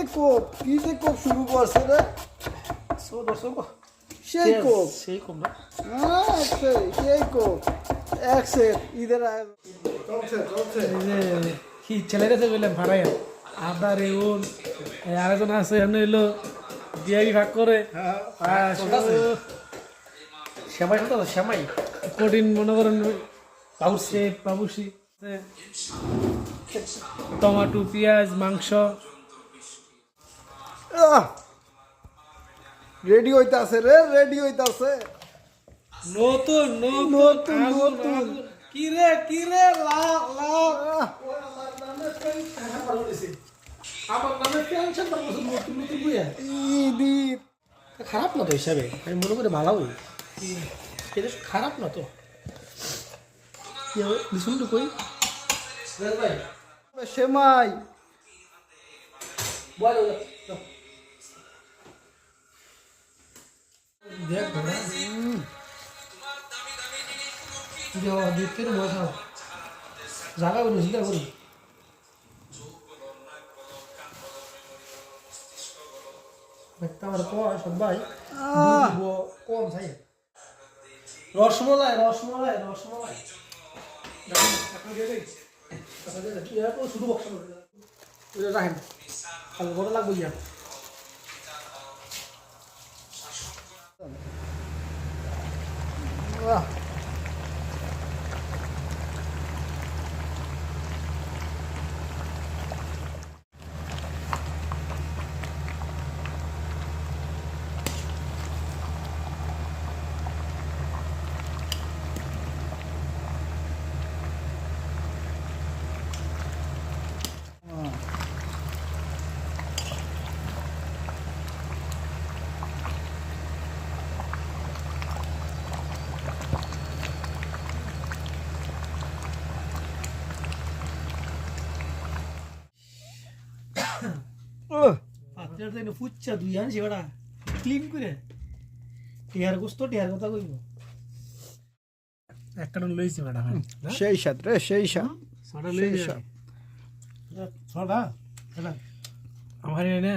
কোপ কি যে কোপ শুরু করছে রে সেই কোপ সেই কোপ এক সেট ঈদের চলছে কি ছেলেরা বললাম ভাড়াই আদা রেউন আরেকজন আছে এমনি হইলো বিয়ারি ভাগ করে শ্যামাই হতো শ্যামাই কঠিন মনে করেন পাবুসি টমাটো পেঁয়াজ মাংস রেডি হইতাছে রে রেডি হইতাছে নতুন নতুন নতুন কি রে লা আমার নামে টেনশন তো নতুন বুয়া ঈদ ঈদ খারাপ না তো হিসাবে আমি মনে করি ভালোই এটা খারাপ না তো লিসুন তো কই সেমাই দেখ দেখতে মজা জায়গা বলি চিন্তা করি দেখতে আমার সবাই কম চাই রসমলাই শুধু বক্স রাখেন কত লাগবে ইয়া পাত্রের তো ফুচ্ছা দুই আনছি ওটা ক্লিন করে টিয়ার গোস্ত টিয়ার কথা কইব একটা লইছি ম্যাডাম সেই সাথ রে সেই সাথ ছটা লই ছটা আমার এনে